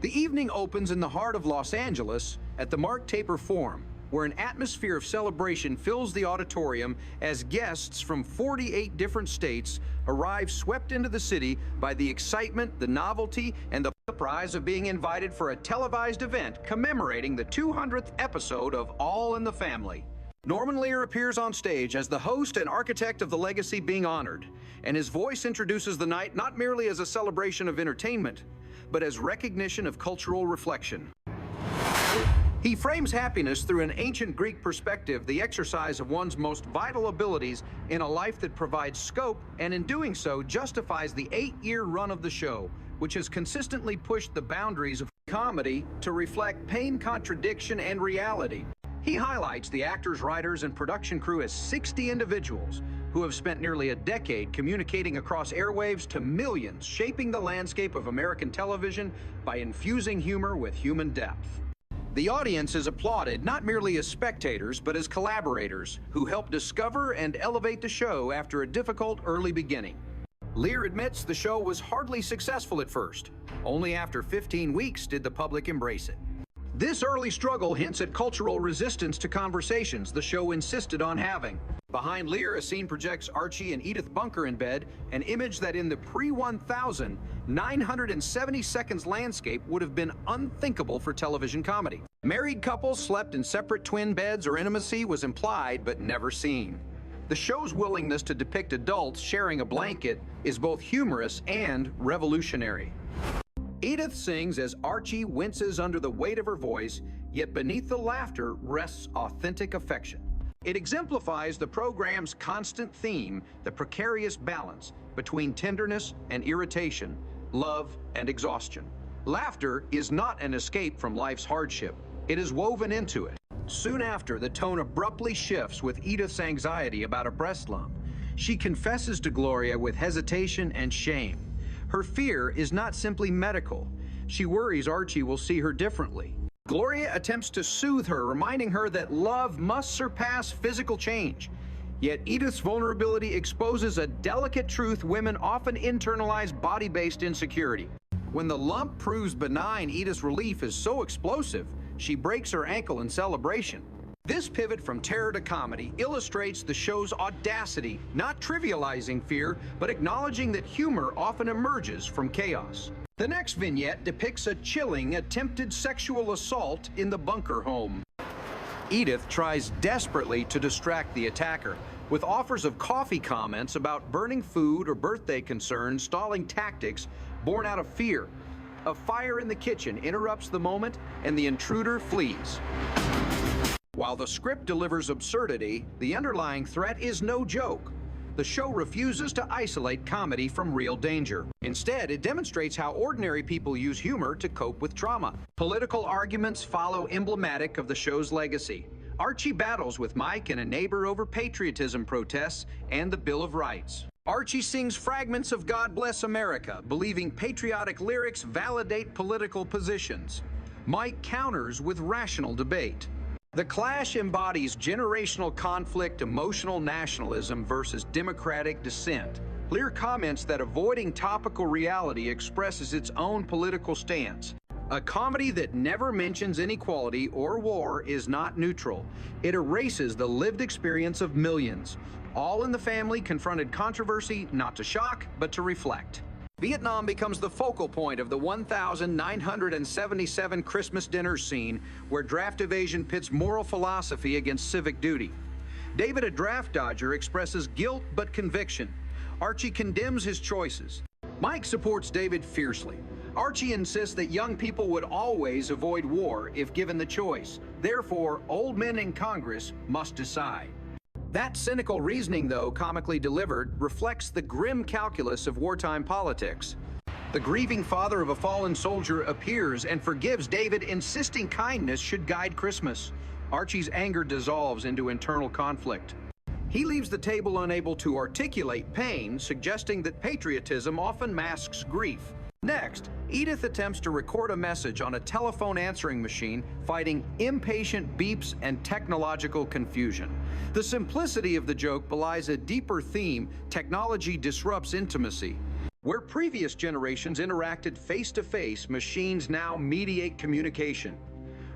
The evening opens in the heart of Los Angeles at the Mark Taper Forum, where an atmosphere of celebration fills the auditorium as guests from 48 different states arrive swept into the city by the excitement, the novelty, and the surprise of being invited for a televised event commemorating the 200th episode of All in the Family. Norman Lear appears on stage as the host and architect of the legacy being honored, and his voice introduces the night not merely as a celebration of entertainment, but as recognition of cultural reflection. He frames happiness through an ancient Greek perspective, the exercise of one's most vital abilities in a life that provides scope, and in doing so justifies the 8-year run of the show, which has consistently pushed the boundaries of comedy to reflect pain, contradiction, and reality. He highlights the actors, writers, and production crew as 60 individuals who have spent nearly a decade communicating across airwaves to millions, shaping the landscape of American television by infusing humor with human depth. The audience is applauded not merely as spectators, but as collaborators who help discover and elevate the show after a difficult early beginning. Lear admits the show was hardly successful at first. Only after 15 weeks did the public embrace it. This early struggle hints at cultural resistance to conversations the show insisted on having. Behind Lear, a scene projects Archie and Edith Bunker in bed, an image that in the pre-1000, 970 seconds landscape would have been unthinkable for television comedy. Married couples slept in separate twin beds or intimacy was implied but never seen. The show's willingness to depict adults sharing a blanket is both humorous and revolutionary. Edith sings as Archie winces under the weight of her voice, yet beneath the laughter rests authentic affection. It exemplifies the program's constant theme, the precarious balance between tenderness and irritation, love and exhaustion. Laughter is not an escape from life's hardship. It is woven into it. Soon after, the tone abruptly shifts with Edith's anxiety about a breast lump. She confesses to Gloria with hesitation and shame. Her fear is not simply medical. She worries Archie will see her differently. Gloria attempts to soothe her, reminding her that love must surpass physical change. Yet Edith's vulnerability exposes a delicate truth women often internalize: body-based insecurity. When the lump proves benign, Edith's relief is so explosive, she breaks her ankle in celebration. This pivot from terror to comedy illustrates the show's audacity, not trivializing fear, but acknowledging that humor often emerges from chaos. The next vignette depicts a chilling attempted sexual assault in the Bunker home. Edith tries desperately to distract the attacker, with offers of coffee comments about burning food or birthday concerns, stalling tactics born out of fear. A fire in the kitchen interrupts the moment, and the intruder flees. While the script delivers absurdity, the underlying threat is no joke. The show refuses to isolate comedy from real danger. Instead, it demonstrates how ordinary people use humor to cope with trauma. Political arguments follow, emblematic of the show's legacy. Archie battles with Mike and a neighbor over patriotism protests and the Bill of Rights. Archie sings fragments of God Bless America, believing patriotic lyrics validate political positions. Mike counters with rational debate. The clash embodies generational conflict, emotional nationalism versus democratic dissent. Lear comments that avoiding topical reality expresses its own political stance. A comedy that never mentions inequality or war is not neutral. It erases the lived experience of millions. All in the Family confronted controversy not to shock, but to reflect. Vietnam becomes the focal point of the 1,977 Christmas dinner scene, where draft evasion pits moral philosophy against civic duty. David, a draft dodger, expresses guilt but conviction. Archie condemns his choices. Mike supports David fiercely. Archie insists that young people would always avoid war if given the choice. Therefore, old men in Congress must decide. That cynical reasoning, though comically delivered, reflects the grim calculus of wartime politics. The grieving father of a fallen soldier appears and forgives David, insisting kindness should guide Christmas. Archie's anger dissolves into internal conflict. He leaves the table unable to articulate pain, suggesting that patriotism often masks grief. Next, Edith attempts to record a message on a telephone answering machine, fighting impatient beeps and technological confusion. The simplicity of the joke belies a deeper theme: technology disrupts intimacy. Where previous generations interacted face-to-face, machines now mediate communication.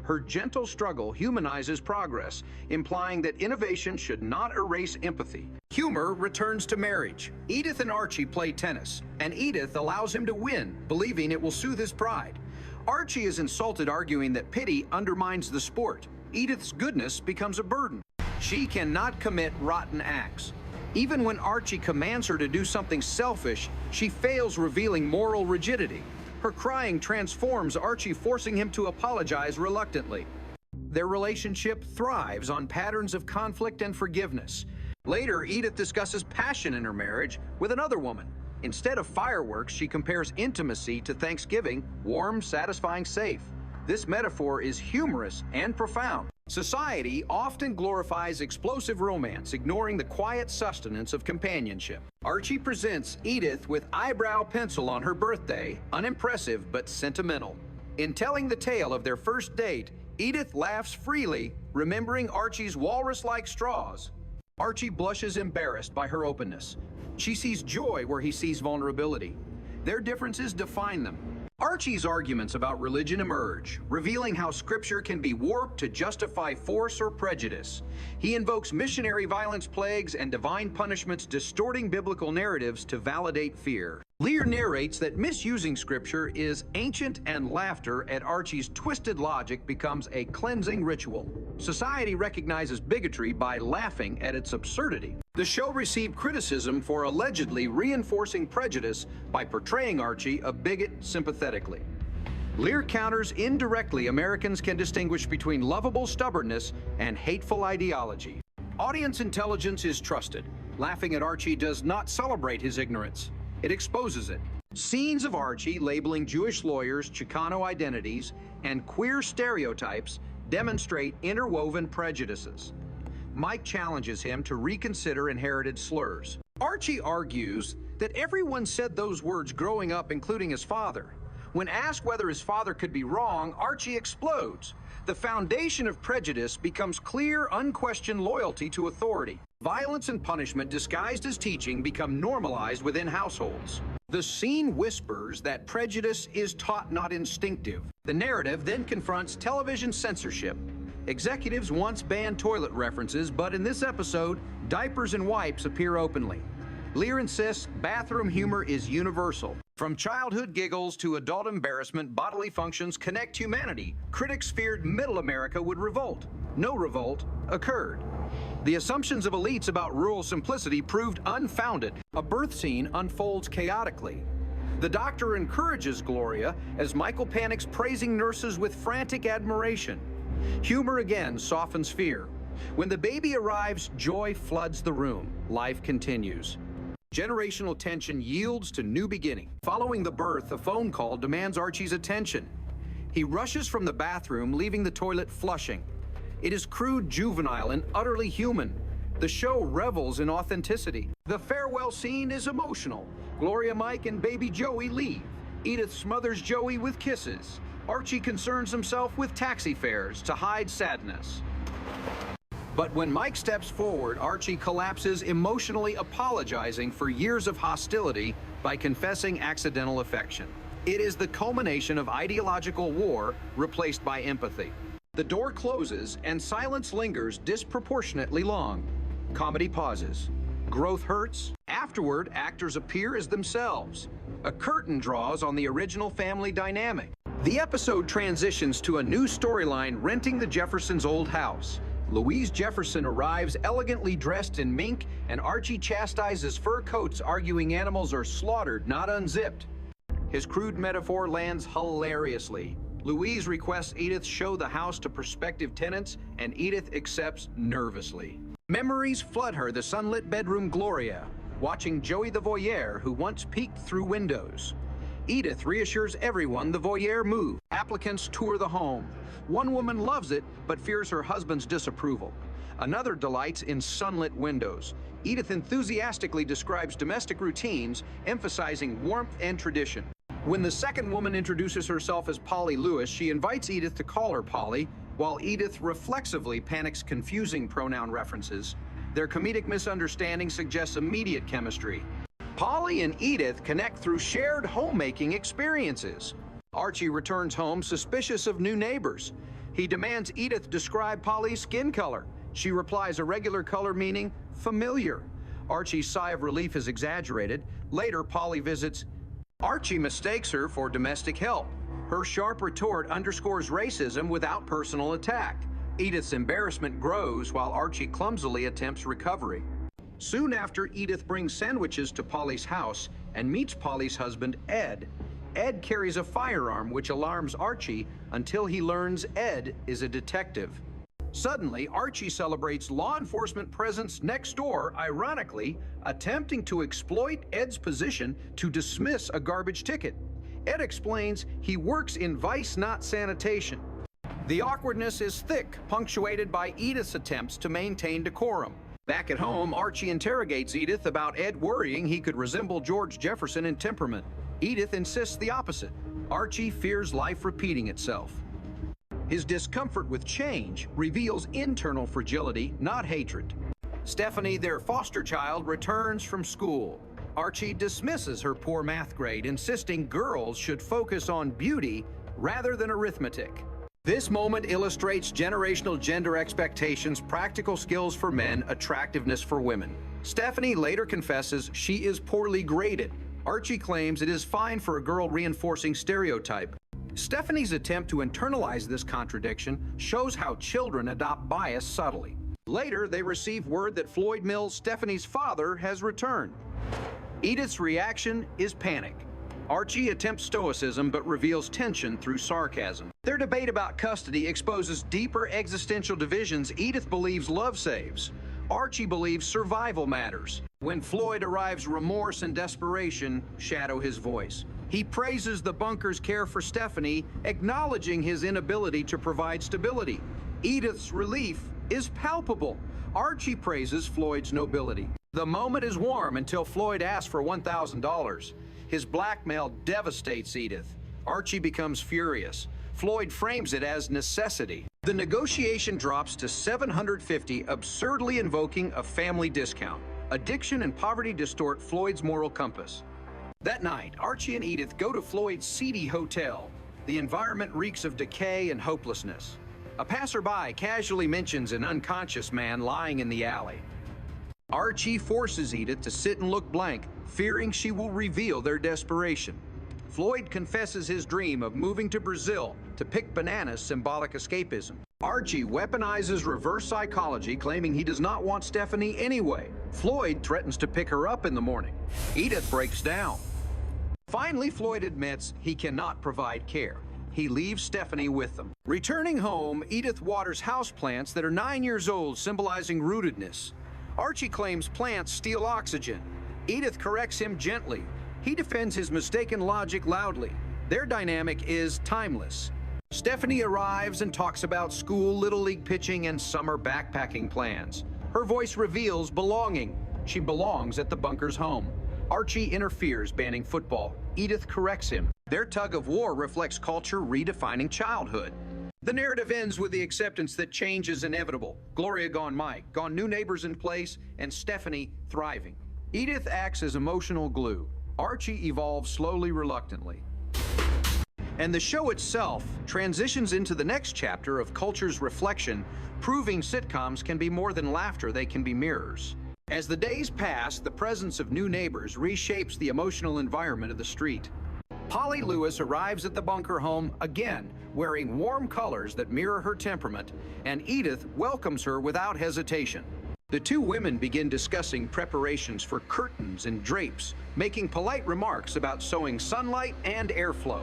Her gentle struggle humanizes progress, implying that innovation should not erase empathy. Humor returns to marriage. Edith and Archie play tennis, and Edith allows him to win, believing it will soothe his pride. Archie is insulted, arguing that pity undermines the sport. Edith's goodness becomes a burden. She cannot commit rotten acts. Even when Archie commands her to do something selfish, she fails, revealing moral rigidity. Her crying transforms Archie, forcing him to apologize reluctantly. Their relationship thrives on patterns of conflict and forgiveness. Later, Edith discusses passion in her marriage with another woman. Instead of fireworks, she compares intimacy to Thanksgiving, warm, satisfying, safe. This metaphor is humorous and profound. Society often glorifies explosive romance, ignoring the quiet sustenance of companionship. Archie presents Edith with eyebrow pencil on her birthday, unimpressive but sentimental. In telling the tale of their first date, Edith laughs freely, remembering Archie's walrus-like straws. Archie blushes, embarrassed by her openness. She sees joy where he sees vulnerability. Their differences define them. Archie's arguments about religion emerge, revealing how scripture can be warped to justify force or prejudice. He invokes missionary violence plagues and divine punishments, distorting biblical narratives to validate fear. Lear narrates that misusing scripture is ancient, and laughter at Archie's twisted logic becomes a cleansing ritual. Society recognizes bigotry by laughing at its absurdity. The show received criticism for allegedly reinforcing prejudice by portraying Archie, a bigot, sympathetically. Lear counters indirectly Americans can distinguish between lovable stubbornness and hateful ideology. Audience intelligence is trusted. Laughing at Archie does not celebrate his ignorance. It exposes it. Scenes of Archie labeling Jewish lawyers, Chicano identities, and queer stereotypes demonstrate interwoven prejudices. Mike challenges him to reconsider inherited slurs. Archie argues that everyone said those words growing up, including his father. When asked whether his father could be wrong, Archie explodes. The foundation of prejudice becomes clear, unquestioned loyalty to authority. Violence and punishment disguised as teaching become normalized within households. The scene whispers that prejudice is taught, not instinctive. The narrative then confronts television censorship. Executives once banned toilet references, but in this episode, diapers and wipes appear openly. Lear insists bathroom humor is universal. From childhood giggles to adult embarrassment, bodily functions connect humanity. Critics feared Middle America would revolt. No revolt occurred. The assumptions of elites about rural simplicity proved unfounded. A birth scene unfolds chaotically. The doctor encourages Gloria as Michael panics, praising nurses with frantic admiration. Humor again softens fear. When the baby arrives, joy floods the room. Life continues. Generational tension yields to new beginning. Following the birth, a phone call demands Archie's attention. He rushes from the bathroom, leaving the toilet flushing. It is crude, juvenile, and utterly human. The show revels in authenticity. The farewell scene is emotional. Gloria, Mike, and baby Joey leave. Edith smothers Joey with kisses. Archie concerns himself with taxi fares to hide sadness. But when Mike steps forward, Archie collapses, emotionally apologizing for years of hostility by confessing accidental affection. It is the culmination of ideological war replaced by empathy. The door closes and silence lingers disproportionately long. Comedy pauses. Growth hurts. Afterward, actors appear as themselves. A curtain draws on the original family dynamic. The episode transitions to a new storyline, renting the Jeffersons' old house. Louise Jefferson arrives elegantly dressed in mink, and Archie chastises fur coats, arguing animals are slaughtered, not unzipped. His crude metaphor lands hilariously. Louise requests Edith show the house to prospective tenants, and Edith accepts nervously. Memories flood her, the sunlit bedroom Gloria, watching Joey the voyeur who once peeked through windows. Edith reassures everyone the voyeur moved. Applicants tour the home. One woman loves it, but fears her husband's disapproval. Another delights in sunlit windows. Edith enthusiastically describes domestic routines, emphasizing warmth and tradition. When the second woman introduces herself as Polly Lewis, she invites Edith to call her Polly, while Edith reflexively panics, confusing pronoun references. Their comedic misunderstanding suggests immediate chemistry. Polly and Edith connect through shared homemaking experiences. Archie returns home suspicious of new neighbors. He demands Edith describe Polly's skin color. She replies a regular color meaning familiar. Archie's sigh of relief is exaggerated. Later, Polly visits. Archie mistakes her for domestic help. Her sharp retort underscores racism without personal attack. Edith's embarrassment grows while Archie clumsily attempts recovery. Soon after, Edith brings sandwiches to Polly's house and meets Polly's husband, Ed. Ed carries a firearm which alarms Archie until he learns Ed is a detective. Suddenly, Archie celebrates law enforcement presence next door, ironically, attempting to exploit Ed's position to dismiss a garbage ticket. Ed explains he works in vice, not sanitation. The awkwardness is thick, punctuated by Edith's attempts to maintain decorum. Back at home, Archie interrogates Edith about Ed worrying he could resemble George Jefferson in temperament. Edith insists the opposite. Archie fears life repeating itself. His discomfort with change reveals internal fragility, not hatred. Stephanie, their foster child, returns from school. Archie dismisses her poor math grade, insisting girls should focus on beauty rather than arithmetic. This moment illustrates generational gender expectations, practical skills for men, attractiveness for women. Stephanie later confesses she is poorly graded. Archie claims it is fine for a girl reinforcing stereotype. Stephanie's attempt to internalize this contradiction shows how children adopt bias subtly. Later, they receive word that Floyd Mills, Stephanie's father, has returned. Edith's reaction is panic. Archie attempts stoicism but reveals tension through sarcasm. Their debate about custody exposes deeper existential divisions. Edith believes love saves. Archie believes survival matters. When Floyd arrives, remorse and desperation shadow his voice. He praises the bunker's care for Stephanie, acknowledging his inability to provide stability. Edith's relief is palpable. Archie praises Floyd's nobility. The moment is warm until Floyd asks for $1,000. His blackmail devastates Edith. Archie becomes furious. Floyd frames it as necessity. The negotiation drops to $750, absurdly invoking a family discount. Addiction and poverty distort Floyd's moral compass. That night, Archie and Edith go to Floyd's seedy hotel. The environment reeks of decay and hopelessness. A passerby casually mentions an unconscious man lying in the alley. Archie forces Edith to sit and look blank, fearing she will reveal their desperation. Floyd confesses his dream of moving to Brazil to pick bananas, symbolic escapism. Archie weaponizes reverse psychology, claiming he does not want Stephanie anyway. Floyd threatens to pick her up in the morning. Edith breaks down. Finally, Floyd admits he cannot provide care. He leaves Stephanie with them. Returning home, Edith waters houseplants that are 9 years old, symbolizing rootedness. Archie claims plants steal oxygen. Edith corrects him gently. He defends his mistaken logic loudly. Their dynamic is timeless. Stephanie arrives and talks about school, Little League pitching, and summer backpacking plans. Her voice reveals belonging. She belongs at the bunker's home. Archie interferes, banning football. Edith corrects him. Their tug of war reflects culture redefining childhood. The narrative ends with the acceptance that change is inevitable. Gloria gone Mike, gone new neighbors in place, and Stephanie thriving. Edith acts as emotional glue. Archie evolves slowly, reluctantly. And the show itself transitions into the next chapter of culture's reflection, proving sitcoms can be more than laughter, they can be mirrors. As the days pass, the presence of new neighbors reshapes the emotional environment of the street. Polly Lewis arrives at the bunker home again, wearing warm colors that mirror her temperament, and Edith welcomes her without hesitation. The two women begin discussing preparations for curtains and drapes, making polite remarks about sowing sunlight and airflow.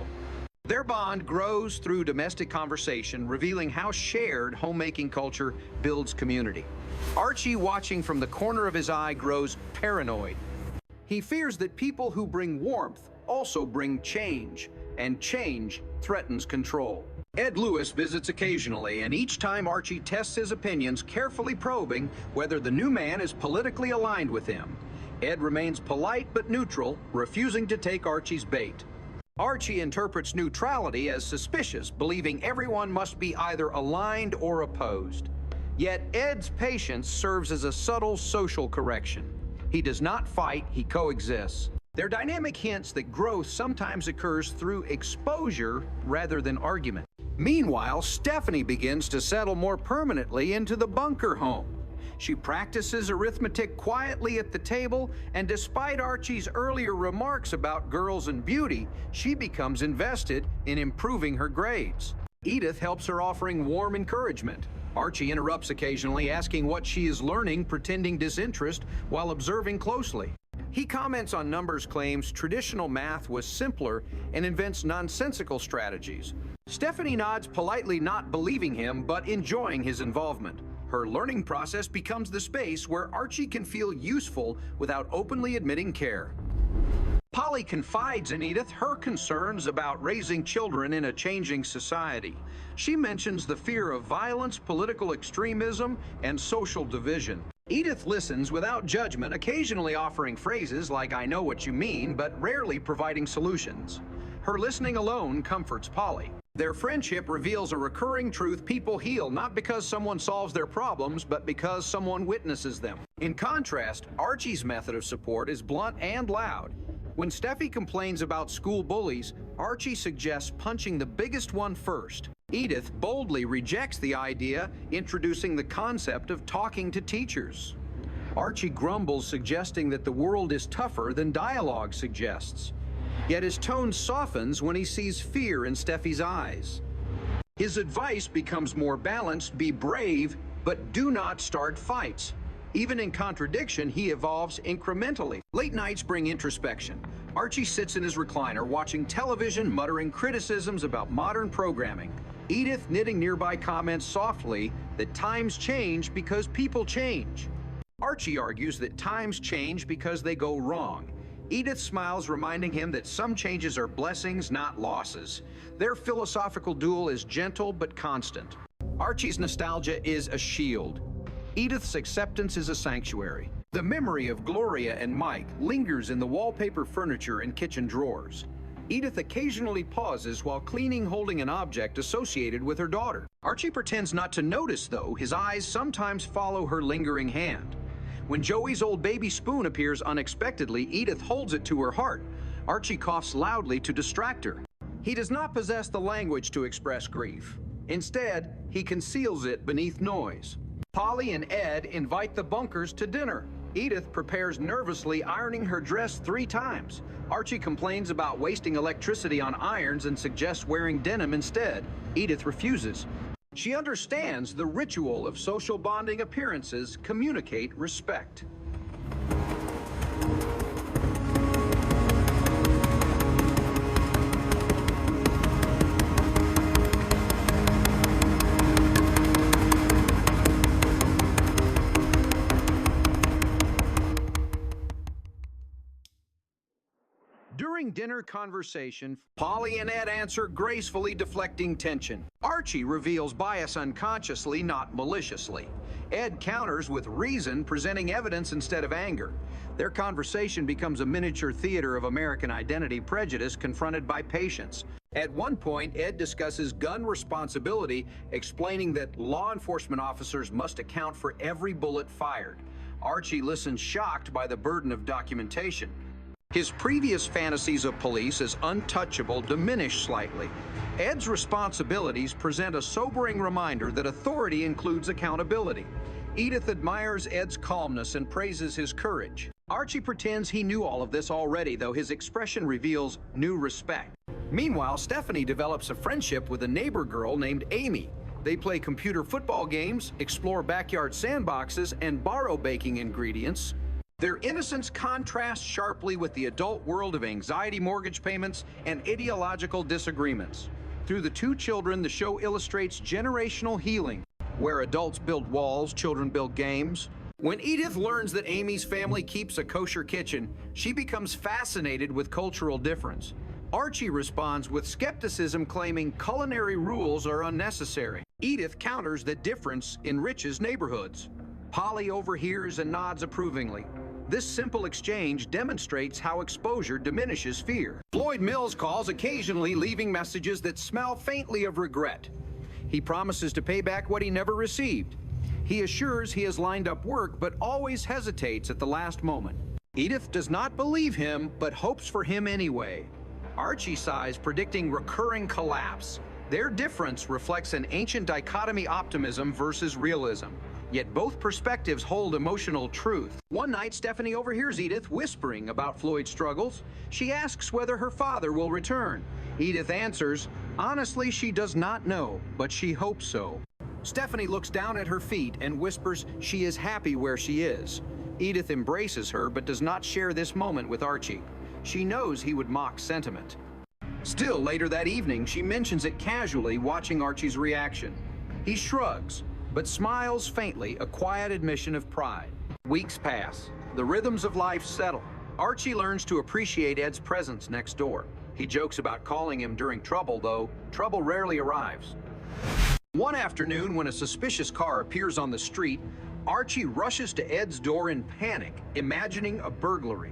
Their bond grows through domestic conversation, revealing how shared homemaking culture builds community. Archie, watching from the corner of his eye, grows paranoid. He fears that people who bring warmth also bring change, and change threatens control. Ed Lewis visits occasionally, and each time Archie tests his opinions, carefully probing whether the new man is politically aligned with him. Ed remains polite but neutral, refusing to take Archie's bait. Archie interprets neutrality as suspicious, believing everyone must be either aligned or opposed. Yet Ed's patience serves as a subtle social correction. He does not fight, he coexists. Their dynamic hints that growth sometimes occurs through exposure rather than argument. Meanwhile, Stephanie begins to settle more permanently into the bunker home. She practices arithmetic quietly at the table, and despite Archie's earlier remarks about girls and beauty, she becomes invested in improving her grades. Edith helps her, offering warm encouragement. Archie interrupts occasionally, asking what she is learning, pretending disinterest while observing closely. He comments on Numbers' claims traditional math was simpler and invents nonsensical strategies. Stephanie nods politely, not believing him, but enjoying his involvement. Her learning process becomes the space where Archie can feel useful without openly admitting care. Polly confides in Edith her concerns about raising children in a changing society. She mentions the fear of violence, political extremism, and social division. Edith listens without judgment, occasionally offering phrases like "I know what you mean," but rarely providing solutions. Her listening alone comforts Polly. Their friendship reveals a recurring truth: people heal not because someone solves their problems, but because someone witnesses them. In contrast, Archie's method of support is blunt and loud. When Steffi complains about school bullies, Archie suggests punching the biggest one first. Edith boldly rejects the idea, introducing the concept of talking to teachers. Archie grumbles, suggesting that the world is tougher than dialogue suggests. Yet his tone softens when he sees fear in Steffi's eyes. His advice becomes more balanced: be brave, but do not start fights. Even in contradiction, he evolves incrementally. Late nights bring introspection. Archie sits in his recliner, watching television, muttering criticisms about modern programming. Edith, knitting nearby, comments softly that times change because people change. Archie argues that times change because they go wrong. Edith smiles, reminding him that some changes are blessings, not losses. Their philosophical duel is gentle but constant. Archie's nostalgia is a shield. Edith's acceptance is a sanctuary. The memory of Gloria and Mike lingers in the wallpaper, furniture, and kitchen drawers. Edith occasionally pauses while cleaning, holding an object associated with her daughter. Archie pretends not to notice, though. His eyes sometimes follow her lingering hand. When Joey's old baby spoon appears unexpectedly, Edith holds it to her heart. Archie coughs loudly to distract her. He does not possess the language to express grief. Instead, he conceals it beneath noise. Polly and Ed invite the Bunkers to dinner. Edith prepares nervously, ironing her dress 3 times. Archie complains about wasting electricity on irons and suggests wearing denim instead. Edith refuses. She understands the ritual of social bonding. Appearances communicate respect. During dinner conversation, Polly and Ed answer gracefully, deflecting tension. Archie reveals bias unconsciously, not maliciously. Ed counters with reason, presenting evidence instead of anger. Their conversation becomes a miniature theater of American identity prejudice confronted by patience. At one point, Ed discusses gun responsibility, explaining that law enforcement officers must account for every bullet fired. Archie listens, shocked by the burden of documentation. His previous fantasies of police as untouchable diminish slightly. Ed's responsibilities present a sobering reminder that authority includes accountability. Edith admires Ed's calmness and praises his courage. Archie pretends he knew all of this already, though his expression reveals new respect. Meanwhile, Stephanie develops a friendship with a neighbor girl named Amy. They play computer football games, explore backyard sandboxes, and borrow baking ingredients. Their innocence contrasts sharply with the adult world of anxiety, mortgage payments, and ideological disagreements. Through the 2 children, the show illustrates generational healing. Where adults build walls, children build games. When Edith learns that Amy's family keeps a kosher kitchen, she becomes fascinated with cultural difference. Archie responds with skepticism, claiming culinary rules are unnecessary. Edith counters that difference enriches neighborhoods. Polly overhears and nods approvingly. This simple exchange demonstrates how exposure diminishes fear. Floyd Mills calls occasionally, leaving messages that smell faintly of regret. He promises to pay back what he never received. He assures he has lined up work, but always hesitates at the last moment. Edith does not believe him, but hopes for him anyway. Archie sighs, predicting recurring collapse. Their difference reflects an ancient dichotomy: optimism versus realism. Yet both perspectives hold emotional truth. One night, Stephanie overhears Edith whispering about Floyd's struggles. She asks whether her father will return. Edith answers, honestly, she does not know, but she hopes so. Stephanie looks down at her feet and whispers she is happy where she is. Edith embraces her, but does not share this moment with Archie. She knows he would mock sentiment. Still, later that evening, she mentions it casually, watching Archie's reaction. He shrugs, but smiles faintly, a quiet admission of pride. Weeks pass. The rhythms of life settle. Archie learns to appreciate Ed's presence next door. He jokes about calling him during trouble, though trouble rarely arrives. One afternoon, when a suspicious car appears on the street, Archie rushes to Ed's door in panic, imagining a burglary.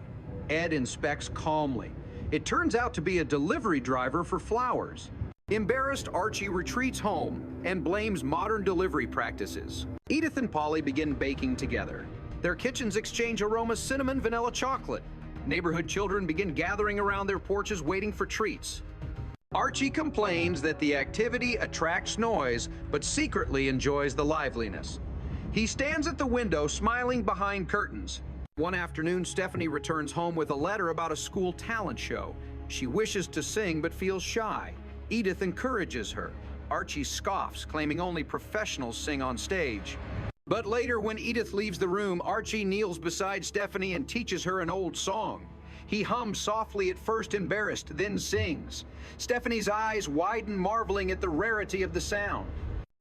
Ed inspects calmly. It turns out to be a delivery driver for flowers. Embarrassed, Archie retreats home and blames modern delivery practices. Edith and Polly begin baking together. Their kitchens exchange aromas: cinnamon, vanilla, chocolate. Neighborhood children begin gathering around their porches waiting for treats. Archie complains that the activity attracts noise, but secretly enjoys the liveliness. He stands at the window, smiling behind curtains. One afternoon, Stephanie returns home with a letter about a school talent show. She wishes to sing, but feels shy. Edith encourages her. Archie scoffs, claiming only professionals sing on stage. But later, when Edith leaves the room, Archie kneels beside Stephanie and teaches her an old song. He hums softly, at first embarrassed, then sings. Stephanie's eyes widen, marveling at the rarity of the sound.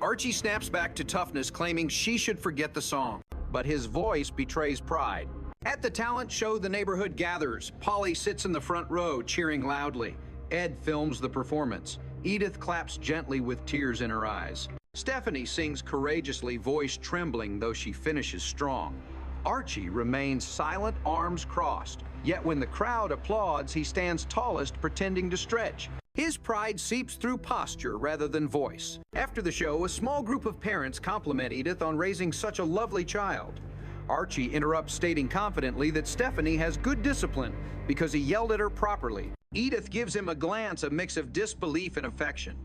Archie snaps back to toughness, claiming she should forget the song. But his voice betrays pride. At the talent show, the neighborhood gathers. Polly sits in the front row, cheering loudly. Ed films the performance. Edith claps gently with tears in her eyes. Stephanie sings courageously, voice trembling, though she finishes strong. Archie remains silent, arms crossed. Yet when the crowd applauds, he stands tallest, pretending to stretch. His pride seeps through posture rather than voice. After the show, a small group of parents compliment Edith on raising such a lovely child. Archie interrupts, stating confidently that Stephanie has good discipline because he yelled at her properly. Edith gives him a glance, a mix of disbelief and affection.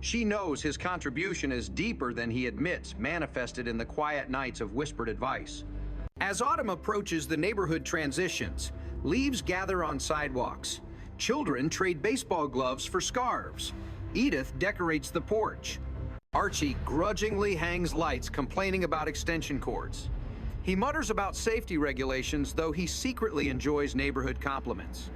She knows his contribution is deeper than he admits, manifested in the quiet nights of whispered advice. As autumn approaches, the neighborhood transitions. Leaves gather on sidewalks. Children trade baseball gloves for scarves. Edith decorates the porch. Archie grudgingly hangs lights, complaining about extension cords. He mutters about safety regulations, though he secretly enjoys neighborhood compliments.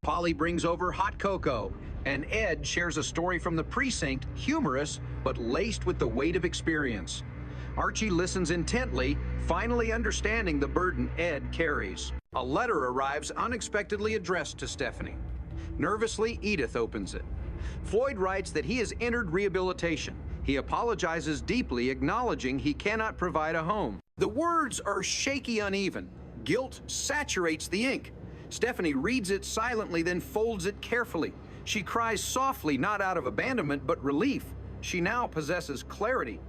Polly brings over hot cocoa, and Ed shares a story from the precinct, humorous but laced with the weight of experience. Archie listens intently, finally understanding the burden Ed carries. A letter arrives, unexpectedly addressed to Stephanie. Nervously, Edith opens it. Floyd writes that he has entered rehabilitation. He apologizes deeply, acknowledging he cannot provide a home. The words are shaky, uneven. Guilt saturates the ink. Stephanie reads it silently, then folds it carefully. She cries softly, not out of abandonment, but relief. She now possesses clarity.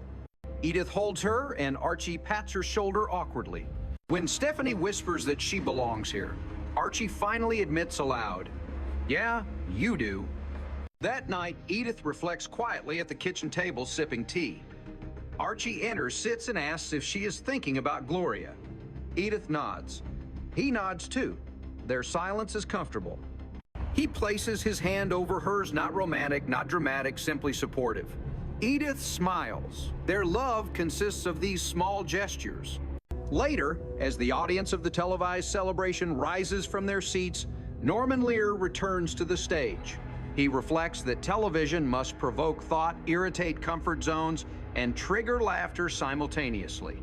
Edith holds her, and Archie pats her shoulder awkwardly. When Stephanie whispers that she belongs here, Archie finally admits aloud, "Yeah, you do." That night, Edith reflects quietly at the kitchen table, sipping tea. Archie enters, sits, and asks if she is thinking about Gloria. Edith nods. He nods too. Their silence is comfortable. He places his hand over hers, not romantic, not dramatic, simply supportive. Edith smiles. Their love consists of these small gestures. Later, as the audience of the televised celebration rises from their seats, Norman Lear returns to the stage. He reflects that television must provoke thought, irritate comfort zones, and trigger laughter simultaneously.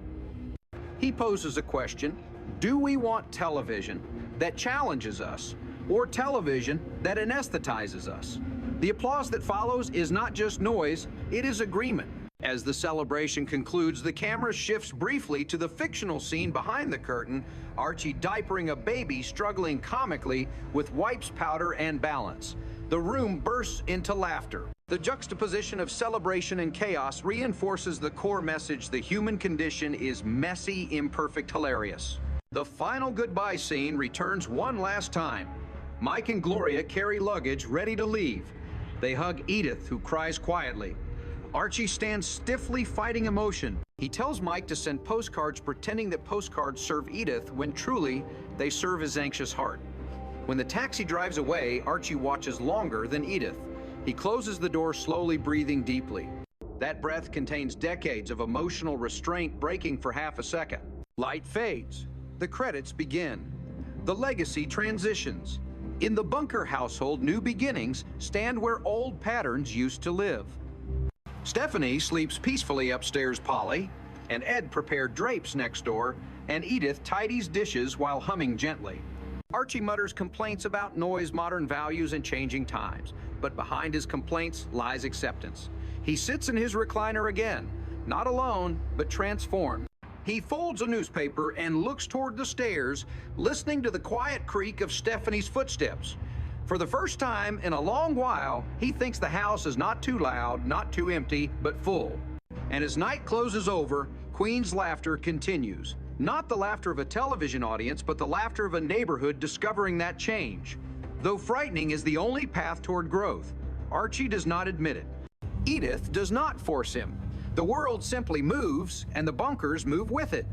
He poses a question: do we want television that challenges us, or television that anesthetizes us? The applause that follows is not just noise, it is agreement. As the celebration concludes, the camera shifts briefly to the fictional scene behind the curtain, Archie diapering a baby struggling comically with wipes, powder, and balance. The room bursts into laughter. The juxtaposition of celebration and chaos reinforces the core message: the human condition is messy, imperfect, hilarious. The final goodbye scene returns one last time. Mike and Gloria carry luggage ready to leave. They hug Edith, who cries quietly. Archie stands stiffly, fighting emotion. He tells Mike to send postcards, pretending that postcards serve Edith when truly they serve his anxious heart. When the taxi drives away, Archie watches longer than Edith. He closes the door slowly, breathing deeply. That breath contains decades of emotional restraint breaking for half a second. Light fades. The credits begin. The legacy transitions. In the Bunker household, new beginnings stand where old patterns used to live. Stephanie sleeps peacefully upstairs, Polly, and Ed prepared drapes next door, and Edith tidies dishes while humming gently. Archie mutters complaints about noise, modern values, and changing times, but behind his complaints lies acceptance. He sits in his recliner again, not alone, but transformed. He folds a newspaper and looks toward the stairs, listening to the quiet creak of Stephanie's footsteps. For the first time in a long while, he thinks the house is not too loud, not too empty, but full. And as night closes over, Queen's laughter continues. Not the laughter of a television audience, but the laughter of a neighborhood discovering that change. Though frightening is the only path toward growth, Archie does not admit it. Edith does not force him. The world simply moves, and the Bunkers move with it.